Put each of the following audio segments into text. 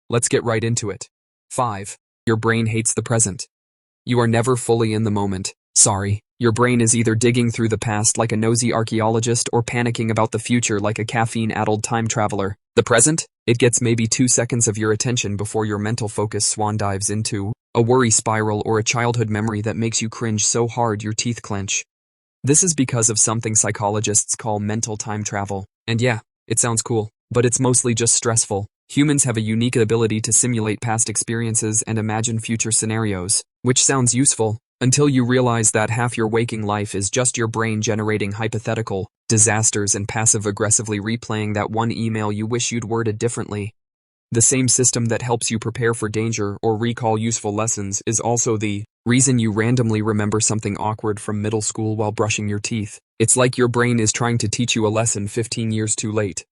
Let's get right into it. 5. Your brain hates the present. You are never fully in the moment. Sorry. Your brain is either digging through the past like a nosy archaeologist or panicking about the future like a caffeine-addled time traveler. The present? It gets maybe 2 seconds of your attention before your mental focus swan dives into a worry spiral or a childhood memory that makes you cringe so hard your teeth clench. This is because of something psychologists call mental time travel. And yeah, it sounds cool, but it's mostly just stressful. Humans have a unique ability to simulate past experiences and imagine future scenarios, which sounds useful, until you realize that half your waking life is just your brain generating hypothetical disasters and passive-aggressively replaying that one email you wish you'd worded differently. The same system that helps you prepare for danger or recall useful lessons is also the reason you randomly remember something awkward from middle school while brushing your teeth. It's like your brain is trying to teach you a lesson 15 years too late.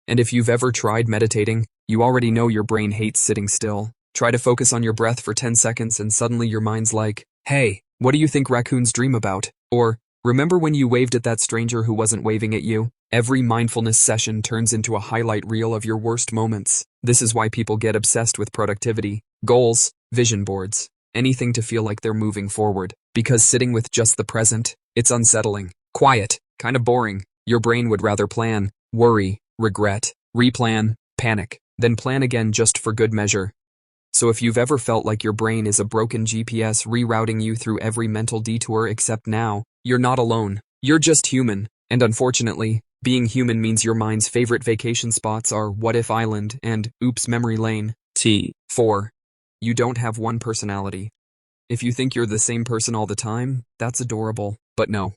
And if you've ever tried meditating, you already know your brain hates sitting still. Try to focus on your breath for 10 seconds and suddenly your mind's like, hey, what do you think raccoons dream about? Or, remember when you waved at that stranger who wasn't waving at you? Every mindfulness session turns into a highlight reel of your worst moments. This is why people get obsessed with productivity, goals, vision boards, anything to feel like they're moving forward. Because sitting with just the present, it's unsettling, quiet, kind of boring. Your brain would rather plan, worry, regret, replan, panic, then plan again just for good measure. So if you've ever felt like your brain is a broken GPS rerouting you through every mental detour except now, you're not alone. You're just human, and unfortunately, being human means your mind's favorite vacation spots are What If Island and Oops Memory Lane. 4. You don't have one personality. If you think you're the same person all the time, that's adorable. But no.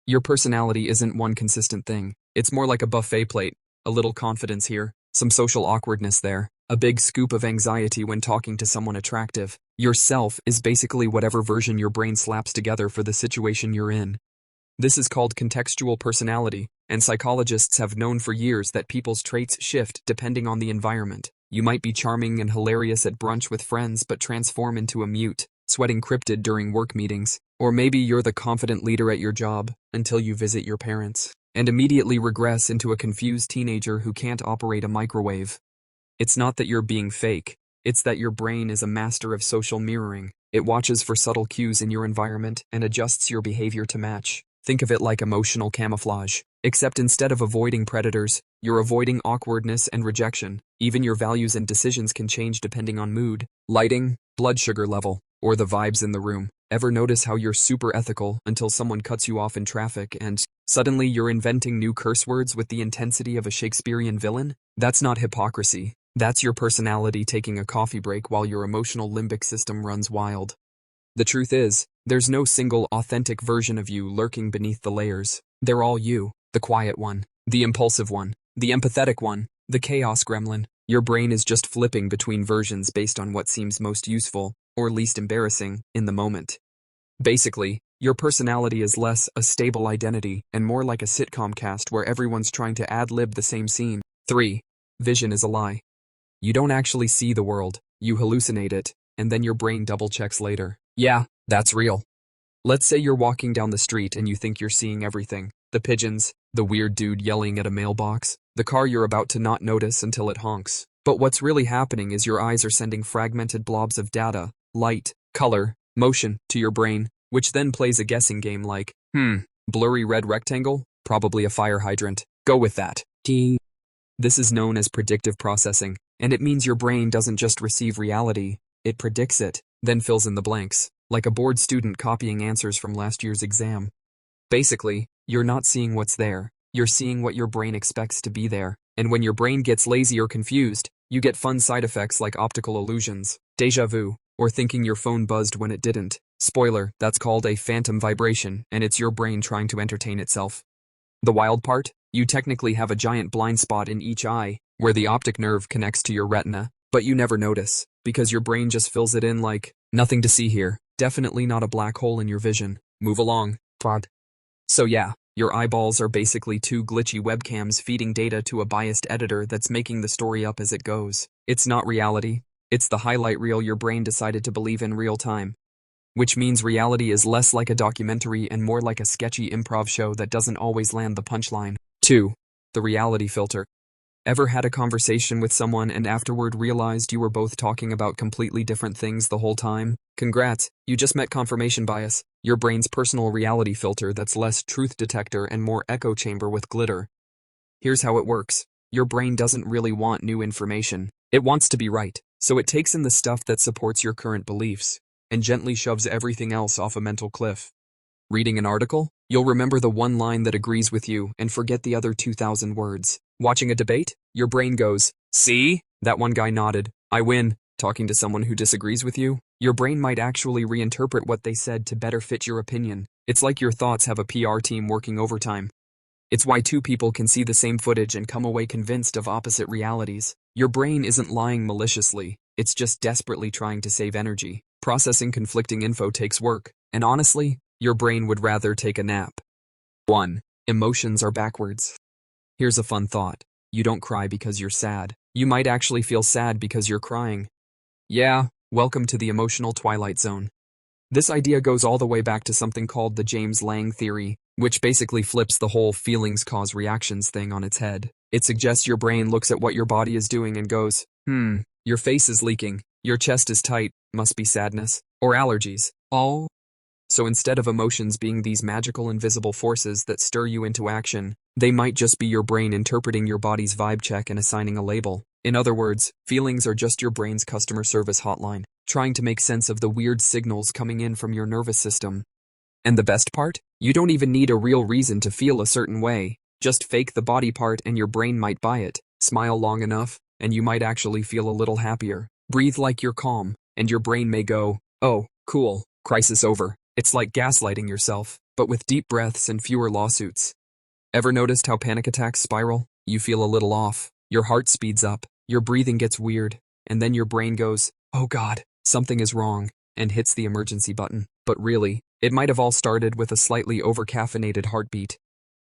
Your personality isn't one consistent thing. It's more like a buffet plate. A little confidence here, some social awkwardness there, a big scoop of anxiety when talking to someone attractive. Yourself is basically whatever version your brain slaps together for the situation you're in. This is called contextual personality, and psychologists have known for years that people's traits shift depending on the environment. You might be charming and hilarious at brunch with friends but transform into a mute, sweating cryptid during work meetings. Or maybe you're the confident leader at your job until you visit your parents, and immediately regress into a confused teenager who can't operate a microwave. It's not that you're being fake, it's that your brain is a master of social mirroring. It watches for subtle cues in your environment and adjusts your behavior to match. Think of it like emotional camouflage, except instead of avoiding predators, you're avoiding awkwardness and rejection. Even your values and decisions can change depending on mood, lighting, blood sugar level, or the vibes in the room. Ever notice how you're super ethical until someone cuts you off in traffic and suddenly you're inventing new curse words with the intensity of a Shakespearean villain? That's not hypocrisy. That's your personality taking a coffee break while your emotional limbic system runs wild. The truth is, there's no single authentic version of you lurking beneath the layers. They're all you, the quiet one, the impulsive one, the empathetic one, the chaos gremlin. Your brain is just flipping between versions based on what seems most useful, or least embarrassing, in the moment. Basically, your personality is less a stable identity and more like a sitcom cast where everyone's trying to ad-lib the same scene. 3. Vision is a lie. You don't actually see the world, you hallucinate it, and then your brain double-checks later. Yeah, that's real. Let's say you're walking down the street and you think you're seeing everything. The pigeons, the weird dude yelling at a mailbox, the car you're about to not notice until it honks. But what's really happening is your eyes are sending fragmented blobs of data, light, color, motion, to your brain, which then plays a guessing game like, blurry red rectangle? Probably a fire hydrant. Go with that. This is known as predictive processing, and it means your brain doesn't just receive reality, it predicts it, then fills in the blanks, like a bored student copying answers from last year's exam. Basically, you're not seeing what's there, you're seeing what your brain expects to be there, and when your brain gets lazy or confused, you get fun side effects like optical illusions, déjà vu, or thinking your phone buzzed when it didn't. Spoiler, that's called a phantom vibration, and it's your brain trying to entertain itself. The wild part? You technically have a giant blind spot in each eye, where the optic nerve connects to your retina, but you never notice, because your brain just fills it in like, nothing to see here, definitely not a black hole in your vision. Move along, pod. So yeah, your eyeballs are basically 2 glitchy webcams feeding data to a biased editor that's making the story up as it goes. It's not reality, it's the highlight reel your brain decided to believe in real time. Which means reality is less like a documentary and more like a sketchy improv show that doesn't always land the punchline. 2. The reality filter. Ever had a conversation with someone and afterward realized you were both talking about completely different things the whole time? Congrats, you just met confirmation bias, your brain's personal reality filter that's less truth detector and more echo chamber with glitter. Here's how it works. Your brain doesn't really want new information. It wants to be right, so it takes in the stuff that supports your current beliefs and gently shoves everything else off a mental cliff. Reading an article? You'll remember the one line that agrees with you and forget the other 2,000 words. Watching a debate? Your brain goes, "See? That one guy nodded. I win." Talking to someone who disagrees with you? Your brain might actually reinterpret what they said to better fit your opinion. It's like your thoughts have a PR team working overtime. It's why two people can see the same footage and come away convinced of opposite realities. Your brain isn't lying maliciously, it's just desperately trying to save energy. Processing conflicting info takes work, and honestly, your brain would rather take a nap. 1. Emotions are backwards. Here's a fun thought. You don't cry because you're sad. You might actually feel sad because you're crying. Yeah, welcome to the emotional twilight zone. This idea goes all the way back to something called the James Lange theory, which basically flips the whole feelings cause reactions thing on its head. It suggests your brain looks at what your body is doing and goes, your face is leaking, your chest is tight, must be sadness, or allergies. Oh. So instead of emotions being these magical invisible forces that stir you into action, they might just be your brain interpreting your body's vibe check and assigning a label. In other words, feelings are just your brain's customer service hotline, trying to make sense of the weird signals coming in from your nervous system. And the best part? You don't even need a real reason to feel a certain way. Just fake the body part and your brain might buy it. Smile long enough, and you might actually feel a little happier. Breathe like you're calm, and your brain may go, "Oh, cool, crisis over." It's like gaslighting yourself, but with deep breaths and fewer lawsuits. Ever noticed how panic attacks spiral? You feel a little off, your heart speeds up, your breathing gets weird, and then your brain goes, "Oh God, something is wrong," and hits the emergency button. But really, it might have all started with a slightly over-caffeinated heartbeat.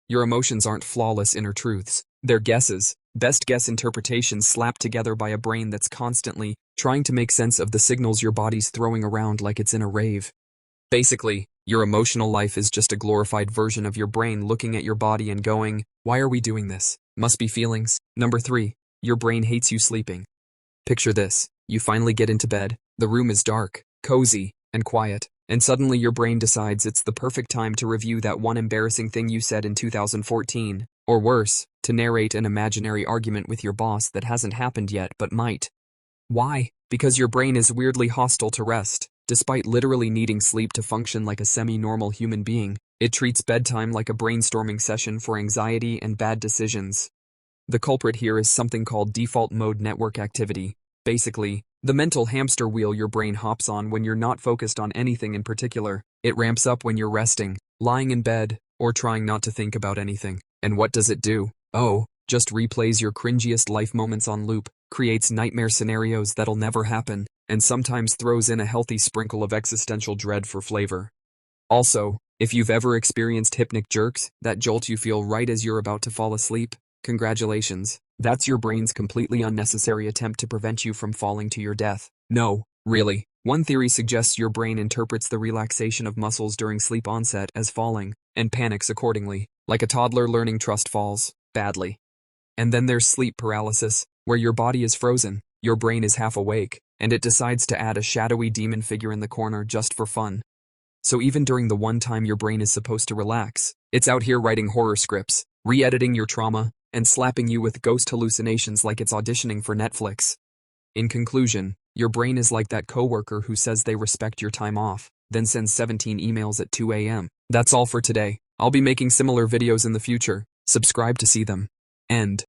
Your emotions aren't flawless inner truths. They're guesses, best guess interpretations slapped together by a brain that's constantly trying to make sense of the signals your body's throwing around like it's in a rave. Basically, your emotional life is just a glorified version of your brain looking at your body and going, "Why are we doing this? Must be feelings." Number 3. Your brain hates you sleeping. Picture this. You finally get into bed, the room is dark, cozy, and quiet, and suddenly your brain decides it's the perfect time to review that one embarrassing thing you said in 2014, or worse, to narrate an imaginary argument with your boss that hasn't happened yet but might. Why? Because your brain is weirdly hostile to rest. Despite literally needing sleep to function like a semi-normal human being, it treats bedtime like a brainstorming session for anxiety and bad decisions. The culprit here is something called default mode network activity. Basically, the mental hamster wheel your brain hops on when you're not focused on anything in particular. It ramps up when you're resting, lying in bed, or trying not to think about anything. And what does it do? Oh, just replays your cringiest life moments on loop, creates nightmare scenarios that'll never happen, and sometimes throws in a healthy sprinkle of existential dread for flavor. Also, if you've ever experienced hypnic jerks, that jolt you feel right as you're about to fall asleep, congratulations. That's your brain's completely unnecessary attempt to prevent you from falling to your death. No, really. One theory suggests your brain interprets the relaxation of muscles during sleep onset as falling, and panics accordingly, like a toddler learning trust falls badly. And then there's sleep paralysis, where your body is frozen, your brain is half awake, and it decides to add a shadowy demon figure in the corner just for fun. So even during the one time your brain is supposed to relax, it's out here writing horror scripts, re-editing your trauma, and slapping you with ghost hallucinations like it's auditioning for Netflix. In conclusion, your brain is like that coworker who says they respect your time off, then sends 17 emails at 2 a.m. That's all for today. I'll be making similar videos in the future. Subscribe to see them. End.